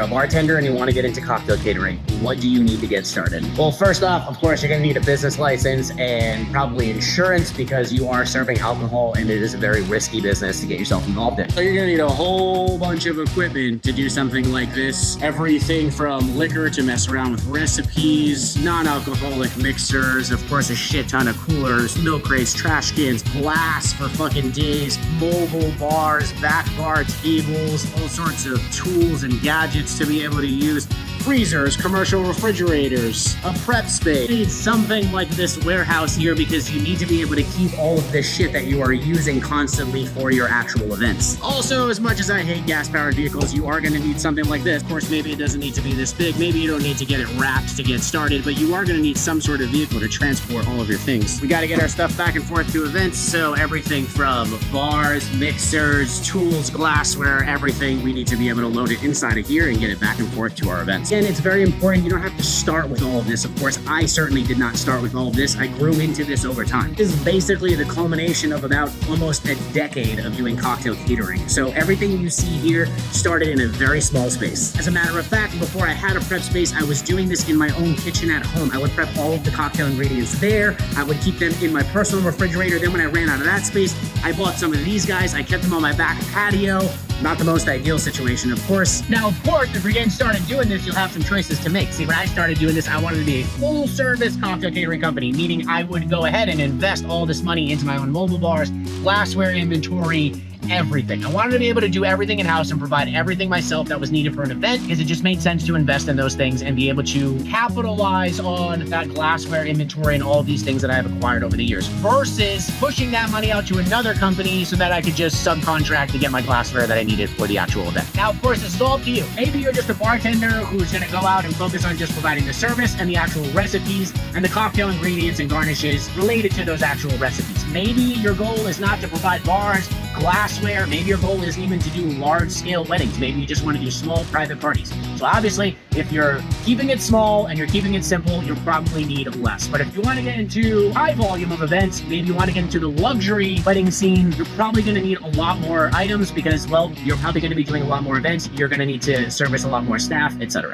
a bartender and you want to get into cocktail catering, what do you need to get started? Well, first off, of course, you're going to need a business license and probably insurance because you are serving alcohol and it is a very risky business to get yourself involved in. So you're going to need a whole bunch of equipment to do something like this. Everything from liquor to mess around with recipes, non-alcoholic mixers, of course, a shit ton of coolers, milk crates, trash cans, glass for fucking days, mobile bars, back bar tables, all sorts of tools and gadgets to be able to use. Freezers, commercial refrigerators, a prep space. You need something like this warehouse here because you need to be able to keep all of this shit that you are using constantly for your actual events. Also, as much as I hate gas-powered vehicles, you are going to need something like this. Of course, maybe it doesn't need to be this big. Maybe you don't need to get it wrapped to get started, but you are going to need some sort of vehicle to transport all of your things. We got to get our stuff back and forth to events, so everything from bars, mixers, tools, glassware, everything, we need to be able to load it inside of here and get it back and forth to our events. And it's very important, you don't have to start with all of this. Of course, I certainly did not start with all of this. I grew into this over time. This is basically the culmination of about almost a decade of doing cocktail catering. So everything you see here started in a very small space. As a matter of fact, before I had a prep space, I was doing this in my own kitchen at home. I would prep all of the cocktail ingredients there. I would keep them in my personal refrigerator. Then when I ran out of that space, I bought some of these guys. I kept them on my back patio. Not the most ideal situation, of course. Now, of course, if you're getting started doing this, you'll have some choices to make. See, when I started doing this, I wanted to be a full-service cocktail catering company, meaning I would go ahead and invest all this money into my own mobile bars, glassware inventory, everything. I wanted to be able to do everything in-house and provide everything myself that was needed for an event because it just made sense to invest in those things and be able to capitalize on that glassware inventory and all of these things that I have acquired over the years versus pushing that money out to another company so that I could just subcontract to get my glassware that I needed for the actual event. Now, of course, this is all up to you. Maybe you're just a bartender who's going to go out and focus on just providing the service and the actual recipes and the cocktail ingredients and garnishes related to those actual recipes. Maybe your goal is not to provide bars, glassware. Maybe your goal isn't even to do large-scale weddings. Maybe you just want to do small private parties. So obviously, if you're keeping it small and you're keeping it simple, you'll probably need less. But if you want to get into high volume of events, maybe you want to get into the luxury wedding scene, you're probably going to need a lot more items because, well, you're probably going to be doing a lot more events. You're going to need to service a lot more staff, etc.